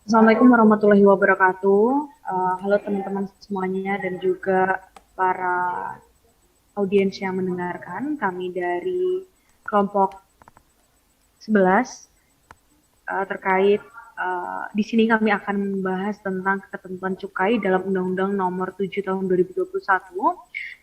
Assalamualaikum warahmatullahi wabarakatuh. Halo teman-teman semuanya dan juga para audiens yang mendengarkan. Kami dari kelompok 11 terkait di sini kami akan membahas tentang ketentuan cukai dalam Undang-Undang Nomor 7 Tahun 2021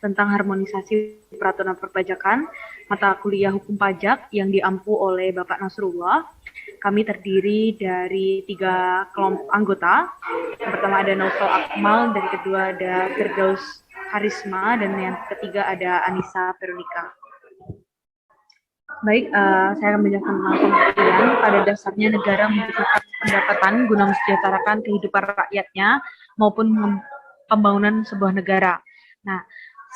tentang harmonisasi peraturan perpajakan mata kuliah hukum pajak yang diampu oleh Bapak Nasrullah. Kami terdiri dari 3 kelompok anggota. Yang pertama ada Naufal Akmal, dan kedua ada Firdaus Harisma, dan yang ketiga ada Anissa Veronica. Baik, saya akan menjelaskan tentang pengertian. Pada dasarnya negara membutuhkan pendapatan guna mensejahterakan kehidupan rakyatnya maupun pembangunan sebuah negara. Nah,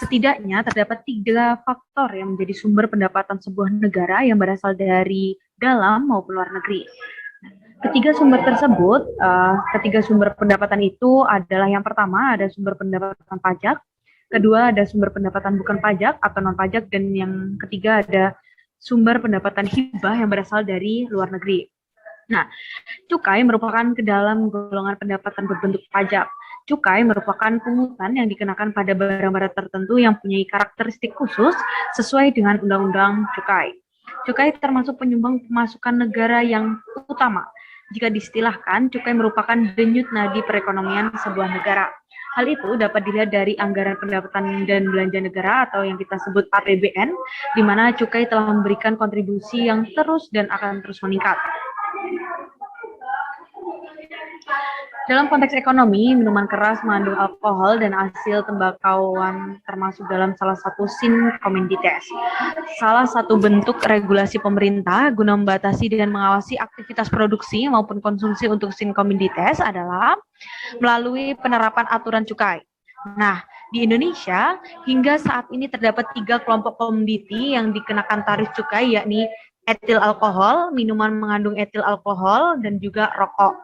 setidaknya terdapat 3 faktor yang menjadi sumber pendapatan sebuah negara yang berasal dari dalam maupun luar negeri. Ketiga sumber pendapatan itu adalah yang pertama ada sumber pendapatan pajak, kedua ada sumber pendapatan bukan pajak atau non pajak, dan yang ketiga ada sumber pendapatan hibah yang berasal dari luar negeri. Nah, cukai merupakan ke dalam golongan pendapatan berbentuk pajak. Cukai merupakan pungutan yang dikenakan pada barang-barang tertentu yang punya karakteristik khusus sesuai dengan Undang-Undang Cukai. Cukai termasuk penyumbang pemasukan negara yang utama. Jika diistilahkan, cukai merupakan denyut nadi perekonomian sebuah negara. Hal itu dapat dilihat dari anggaran pendapatan dan belanja negara atau yang kita sebut APBN, di mana cukai telah memberikan kontribusi yang terus dan akan terus meningkat. Dalam konteks ekonomi, minuman keras mengandung alkohol dan hasil tembakauan termasuk dalam salah satu sin komoditas. Salah satu bentuk regulasi pemerintah guna membatasi dan mengawasi aktivitas produksi maupun konsumsi untuk sin komoditas adalah melalui penerapan aturan cukai. Nah, di Indonesia hingga saat ini terdapat 3 kelompok komoditi yang dikenakan tarif cukai, yakni etil alkohol, minuman mengandung etil alkohol, dan juga rokok.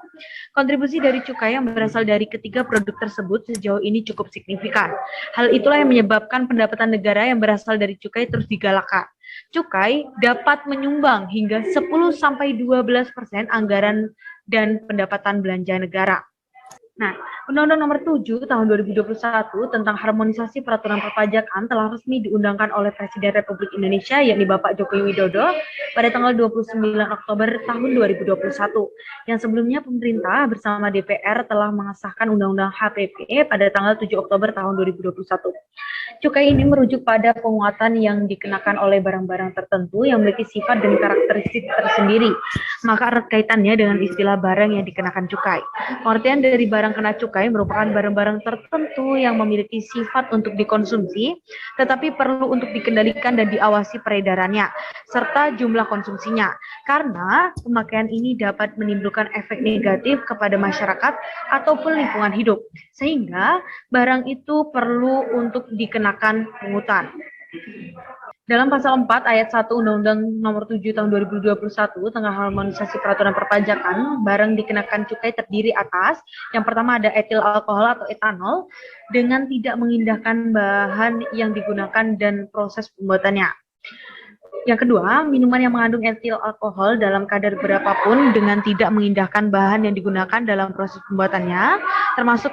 Kontribusi dari cukai yang berasal dari ketiga produk tersebut sejauh ini cukup signifikan. Hal itulah yang menyebabkan pendapatan negara yang berasal dari cukai terus digalakkan. Cukai dapat menyumbang hingga 10-12% anggaran dan pendapatan belanja negara. Nah, Undang-Undang Nomor 7 Tahun 2021 tentang harmonisasi peraturan perpajakan telah resmi diundangkan oleh Presiden Republik Indonesia, yakni Bapak Joko Widodo, pada tanggal 29 Oktober tahun 2021. Yang sebelumnya pemerintah bersama DPR telah mengesahkan Undang-Undang HPP pada tanggal 7 Oktober tahun 2021. Cukai ini merujuk pada penguatan yang dikenakan oleh barang-barang tertentu yang memiliki sifat dan karakteristik tersendiri. Maka erat kaitannya dengan istilah barang yang dikenakan cukai. Pengertian dari barang kena cukai merupakan barang-barang tertentu yang memiliki sifat untuk dikonsumsi, tetapi perlu untuk dikendalikan dan diawasi peredarannya, serta jumlah konsumsinya. Karena pemakaian ini dapat menimbulkan efek negatif kepada masyarakat ataupun lingkungan hidup, sehingga barang itu perlu untuk dikenakan pungutan. Dalam pasal 4 ayat 1 Undang-Undang Nomor 7 Tahun 2021 tentang harmonisasi peraturan perpajakan, barang dikenakan cukai terdiri atas yang pertama ada etil alkohol atau etanol dengan tidak mengindahkan bahan yang digunakan dan proses pembuatannya. Yang kedua, minuman yang mengandung etil alkohol dalam kadar berapapun dengan tidak mengindahkan bahan yang digunakan dalam proses pembuatannya, termasuk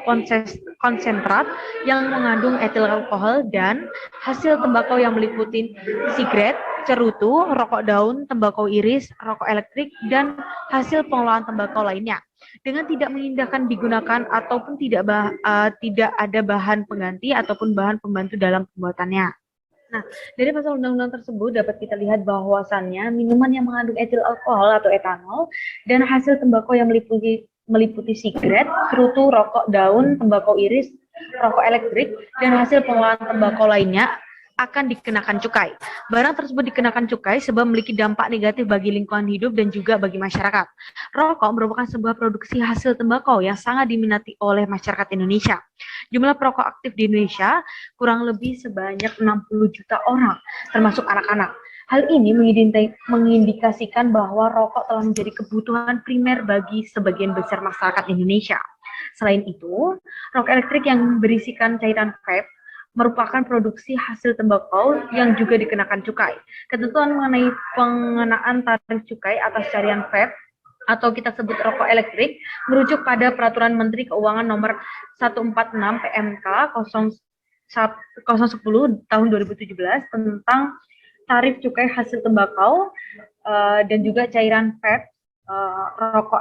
konsentrat yang mengandung etil alkohol dan hasil tembakau yang meliputi sigaret, cerutu, rokok daun, tembakau iris, rokok elektrik, dan hasil pengolahan tembakau lainnya. Dengan tidak mengindahkan digunakan ataupun tidak ada bahan pengganti ataupun bahan pembantu dalam pembuatannya. Nah, dari pasal undang-undang tersebut dapat kita lihat bahwasannya minuman yang mengandung etil alkohol atau etanol dan hasil tembakau yang meliputi sigaret, cerutu, rokok daun, tembakau iris, rokok elektrik, dan hasil pengolahan tembakau lainnya akan dikenakan cukai. Barang tersebut dikenakan cukai sebab memiliki dampak negatif bagi lingkungan hidup dan juga bagi masyarakat. Rokok merupakan sebuah produksi hasil tembakau yang sangat diminati oleh masyarakat Indonesia. Jumlah perokok aktif di Indonesia kurang lebih sebanyak 60 juta orang, termasuk anak-anak. Hal ini mengindikasikan bahwa rokok telah menjadi kebutuhan primer bagi sebagian besar masyarakat Indonesia. Selain itu, rokok elektrik yang berisikan cairan vape merupakan produksi hasil tembakau yang juga dikenakan cukai. Ketentuan mengenai pengenaan tarif cukai atas cairan vape atau kita sebut rokok elektrik, merujuk pada Peraturan Menteri Keuangan Nomor 146 PMK 010 tahun 2017 tentang tarif cukai hasil tembakau dan juga cairan vape. Rokok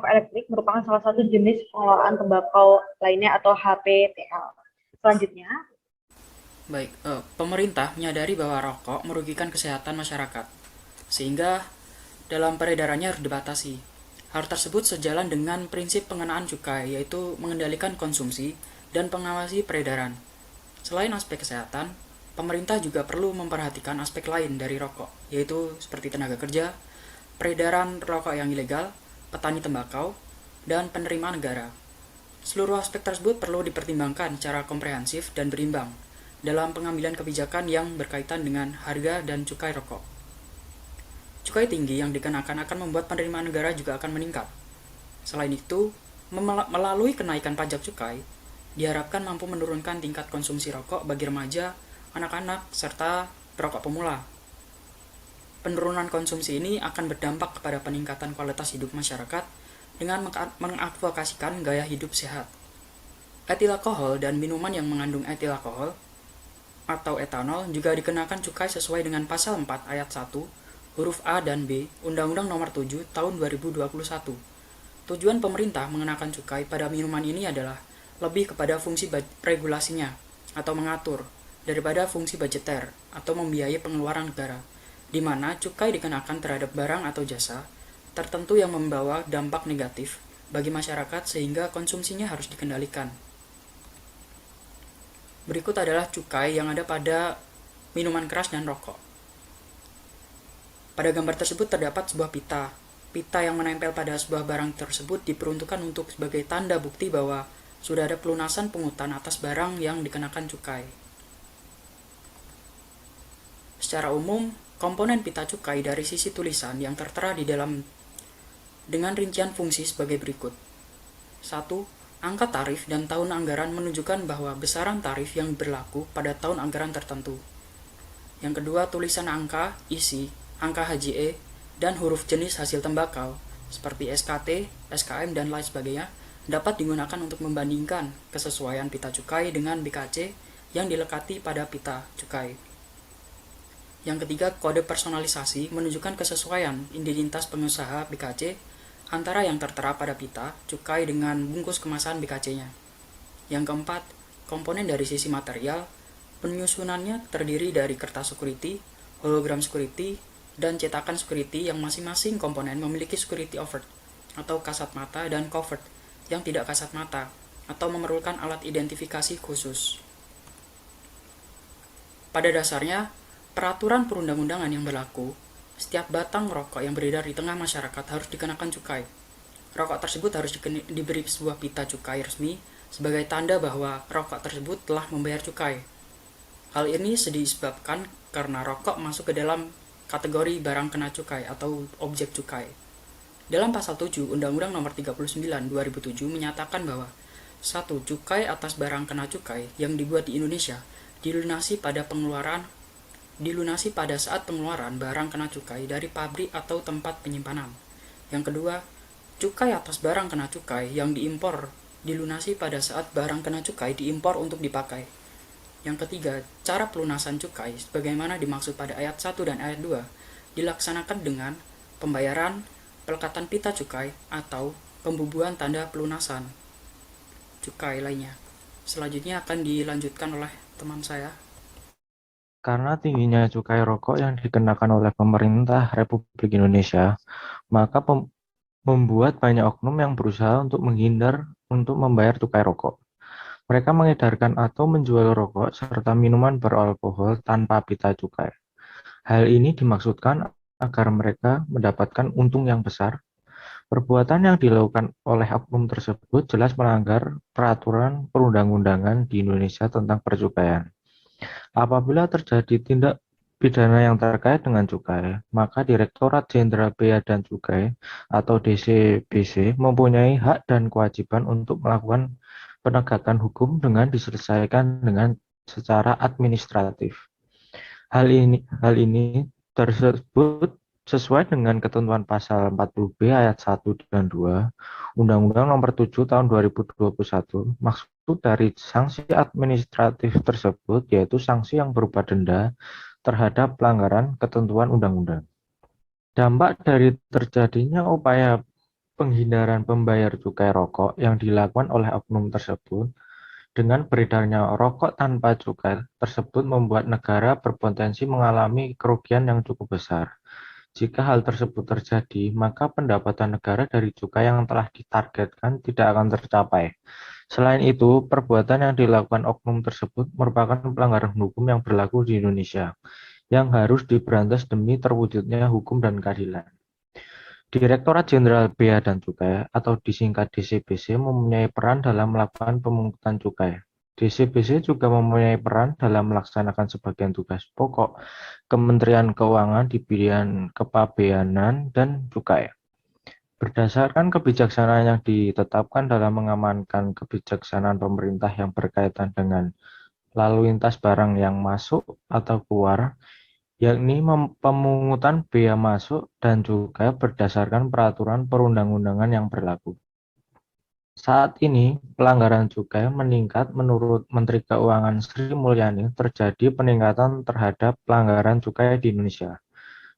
elektrik merupakan salah satu jenis pengelolaan tembakau lainnya atau HPTL. Selanjutnya, Baik, pemerintah menyadari bahwa rokok merugikan kesehatan masyarakat, sehingga dalam peredarannya harus dibatasi. Hal tersebut sejalan dengan prinsip pengenaan cukai, yaitu mengendalikan konsumsi dan mengawasi peredaran. Selain aspek kesehatan, pemerintah juga perlu memperhatikan aspek lain dari rokok, yaitu seperti tenaga kerja, peredaran rokok yang ilegal, petani tembakau, dan penerimaan negara. Seluruh aspek tersebut perlu dipertimbangkan secara komprehensif dan berimbang dalam pengambilan kebijakan yang berkaitan dengan harga dan cukai rokok. Cukai tinggi yang dikenakan akan membuat penerimaan negara juga akan meningkat. Selain itu, melalui kenaikan pajak cukai, diharapkan mampu menurunkan tingkat konsumsi rokok bagi remaja, anak-anak, serta perokok pemula. Penurunan konsumsi ini akan berdampak kepada peningkatan kualitas hidup masyarakat dengan mengadvokasikan gaya hidup sehat. Etil alkohol dan minuman yang mengandung etil alkohol atau etanol juga dikenakan cukai sesuai dengan pasal 4 ayat 1 huruf A dan B Undang-Undang Nomor 7 Tahun 2021. Tujuan pemerintah mengenakan cukai pada minuman ini adalah lebih kepada fungsi regulasinya atau mengatur daripada fungsi budgeter atau membiayai pengeluaran negara, di mana cukai dikenakan terhadap barang atau jasa tertentu yang membawa dampak negatif bagi masyarakat sehingga konsumsinya harus dikendalikan. Berikut adalah cukai yang ada pada minuman keras dan rokok. Pada gambar tersebut terdapat sebuah pita. Pita yang menempel pada sebuah barang tersebut diperuntukkan untuk sebagai tanda bukti bahwa sudah ada pelunasan pungutan atas barang yang dikenakan cukai. Secara umum, komponen pita cukai dari sisi tulisan yang tertera di dalam dengan rincian fungsi sebagai berikut. 1. Angka tarif dan tahun anggaran menunjukkan bahwa besaran tarif yang berlaku pada tahun anggaran tertentu. Yang kedua, tulisan angka, isi, angka HJE, dan huruf jenis hasil tembakau, seperti SKT, SKM, dan lain sebagainya, dapat digunakan untuk membandingkan kesesuaian pita cukai dengan BKC yang dilekati pada pita cukai. Yang ketiga, kode personalisasi menunjukkan kesesuaian identitas pengusaha BKC antara yang tertera pada pita cukai dengan bungkus kemasan BKC-nya. Yang keempat, komponen dari sisi material, penyusunannya terdiri dari kertas security, hologram security, dan cetakan security yang masing-masing komponen memiliki security overt atau kasat mata dan covert yang tidak kasat mata atau memerlukan alat identifikasi khusus. Pada dasarnya, peraturan perundang-undangan yang berlaku, setiap batang rokok yang beredar di tengah masyarakat harus dikenakan cukai. Rokok tersebut harus diberi sebuah pita cukai resmi sebagai tanda bahwa rokok tersebut telah membayar cukai. Hal ini disebabkan karena rokok masuk ke dalam kategori barang kena cukai atau objek cukai. Dalam pasal 7 Undang-Undang Nomor 39 2007 menyatakan bahwa 1. Cukai atas barang kena cukai yang dibuat di Indonesia dilunasi pada saat pengeluaran barang kena cukai dari pabrik atau tempat penyimpanan. Yang kedua, cukai atas barang kena cukai yang diimpor dilunasi pada saat barang kena cukai diimpor untuk dipakai. Yang ketiga, cara pelunasan cukai sebagaimana dimaksud pada ayat 1 dan ayat 2 dilaksanakan dengan pembayaran, pelekatan pita cukai, atau pembubuhan tanda pelunasan cukai lainnya. Selanjutnya akan dilanjutkan oleh teman saya. Karena tingginya cukai rokok yang dikenakan oleh pemerintah Republik Indonesia, maka membuat banyak oknum yang berusaha untuk menghindar untuk membayar cukai rokok. Mereka mengedarkan atau menjual rokok serta minuman beralkohol tanpa pita cukai. Hal ini dimaksudkan agar mereka mendapatkan untung yang besar. Perbuatan yang dilakukan oleh oknum tersebut jelas melanggar peraturan perundang-undangan di Indonesia tentang percukaian. Apabila terjadi tindak pidana yang terkait dengan cukai, maka Direktorat Jenderal Bea dan Cukai atau DCBC mempunyai hak dan kewajiban untuk melakukan penegakan hukum dengan diselesaikan dengan secara administratif. Hal ini tersebut Sesuai dengan ketentuan pasal 40B ayat 1 dan 2 Undang-Undang Nomor 7 Tahun 2021, maksud dari sanksi administratif tersebut yaitu sanksi yang berupa denda terhadap pelanggaran ketentuan undang-undang. Dampak dari terjadinya upaya penghindaran pembayar cukai rokok yang dilakukan oleh oknum tersebut dengan beredarnya rokok tanpa cukai tersebut membuat negara berpotensi mengalami kerugian yang cukup besar. Jika hal tersebut terjadi, maka pendapatan negara dari cukai yang telah ditargetkan tidak akan tercapai. Selain itu, perbuatan yang dilakukan oknum tersebut merupakan pelanggaran hukum yang berlaku di Indonesia, yang harus diberantas demi terwujudnya hukum dan keadilan. Direktorat Jenderal Bea dan Cukai atau disingkat DCBC mempunyai peran dalam melakukan pemungutan cukai. DCBC juga mempunyai peran dalam melaksanakan sebagian tugas pokok Kementerian Keuangan di bidang kepabeanan dan cukai. Berdasarkan kebijaksanaan yang ditetapkan dalam mengamankan kebijaksanaan pemerintah yang berkaitan dengan lalu lintas barang yang masuk atau keluar, yakni pemungutan bea masuk dan cukai berdasarkan peraturan perundang-undangan yang berlaku. Saat ini, pelanggaran cukai meningkat menurut Menteri Keuangan Sri Mulyani terjadi peningkatan terhadap pelanggaran cukai di Indonesia,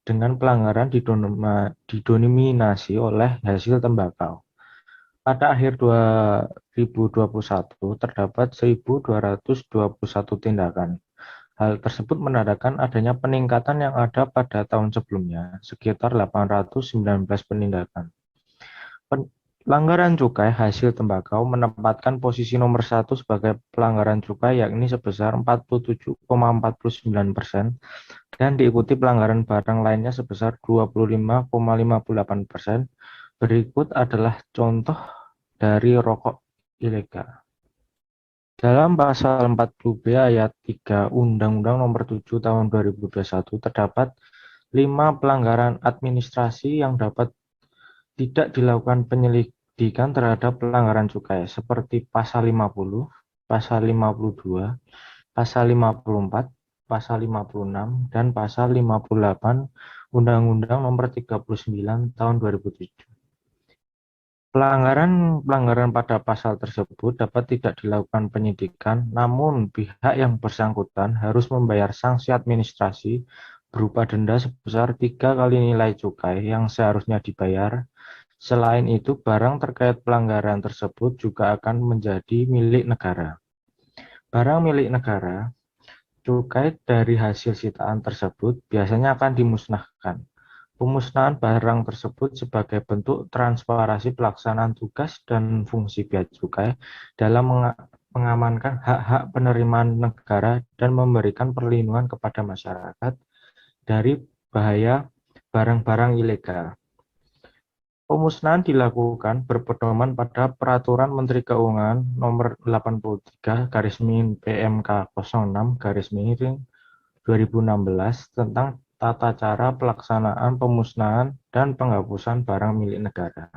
dengan pelanggaran didominasi oleh hasil tembakau. Pada akhir 2021, terdapat 1.221 tindakan. Hal tersebut menandakan adanya peningkatan yang ada pada tahun sebelumnya, sekitar 819 penindakan. Pelanggaran cukai hasil tembakau menempatkan posisi nomor 1 sebagai pelanggaran cukai yakni sebesar 47,49% dan diikuti pelanggaran barang lainnya sebesar 25,58%. Berikut adalah contoh dari rokok ilegal. Dalam pasal 40B ayat 3 Undang-Undang Nomor 7 Tahun 2021 terdapat 5 pelanggaran administrasi yang dapat tidak dilakukan penyelidikan terhadap pelanggaran cukai seperti pasal 50, pasal 52, pasal 54, pasal 56, dan pasal 58 Undang-Undang Nomor 39 Tahun 2007. Pelanggaran pada pasal tersebut dapat tidak dilakukan penyidikan, namun pihak yang bersangkutan harus membayar sanksi administrasi berupa denda sebesar 3 kali nilai cukai yang seharusnya dibayar. Selain itu, barang terkait pelanggaran tersebut juga akan menjadi milik negara. Barang milik negara, cukai dari hasil sitaan tersebut biasanya akan dimusnahkan. Pemusnahan barang tersebut sebagai bentuk transparansi pelaksanaan tugas dan fungsi bea cukai dalam mengamankan hak-hak penerimaan negara dan memberikan perlindungan kepada masyarakat dari bahaya barang-barang ilegal. Pemusnahan dilakukan berpedoman pada Peraturan Menteri Keuangan Nomor 83 PMK 06 2016 tentang tata cara pelaksanaan pemusnahan dan penghapusan barang milik negara.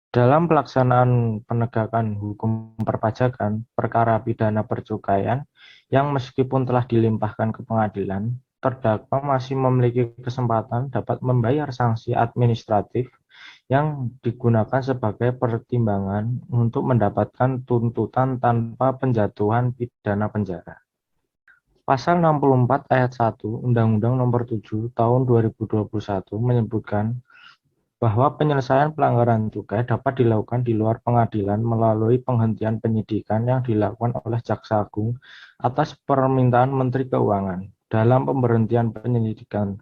Dalam pelaksanaan penegakan hukum perpajakan, perkara pidana percukaian yang meskipun telah dilimpahkan ke pengadilan, terdakwa masih memiliki kesempatan dapat membayar sanksi administratif yang digunakan sebagai pertimbangan untuk mendapatkan tuntutan tanpa penjatuhan pidana penjara. Pasal 64 ayat 1 Undang-Undang Nomor 7 Tahun 2021 menyebutkan bahwa penyelesaian pelanggaran cukai dapat dilakukan di luar pengadilan melalui penghentian penyidikan yang dilakukan oleh Jaksa Agung atas permintaan Menteri Keuangan. Dalam pemberhentian penyelidikan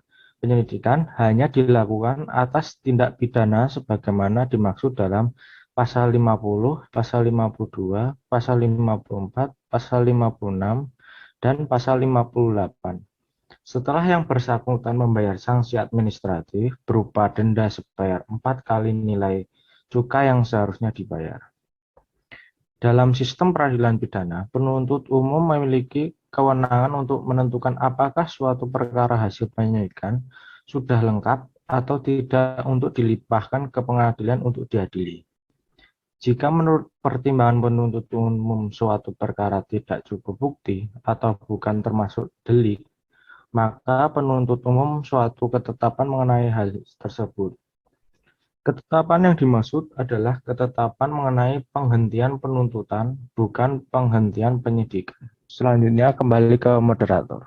hanya dilakukan atas tindak pidana sebagaimana dimaksud dalam Pasal 50, Pasal 52, Pasal 54, Pasal 56, dan Pasal 58. Setelah yang bersangkutan membayar sanksi administratif berupa denda sebesar 4 kali nilai cukai yang seharusnya dibayar. Dalam sistem peradilan pidana, penuntut umum memiliki kewenangan untuk menentukan apakah suatu perkara hasil penyidikan sudah lengkap atau tidak untuk dilimpahkan ke pengadilan untuk diadili. Jika menurut pertimbangan penuntut umum suatu perkara tidak cukup bukti atau bukan termasuk delik, maka penuntut umum suatu ketetapan mengenai hal tersebut. Ketetapan yang dimaksud adalah ketetapan mengenai penghentian penuntutan, bukan penghentian penyidikan. Selanjutnya kembali ke moderator.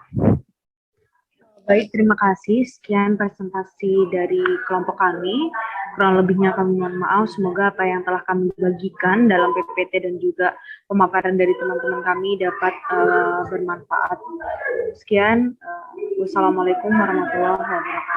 Baik, terima kasih. Sekian presentasi dari kelompok kami. Kurang lebihnya kami mohon maaf. Semoga apa yang telah kami bagikan dalam PPT dan juga pemaparan dari teman-teman kami dapat bermanfaat. Sekian. Wassalamualaikum warahmatullahi wabarakatuh.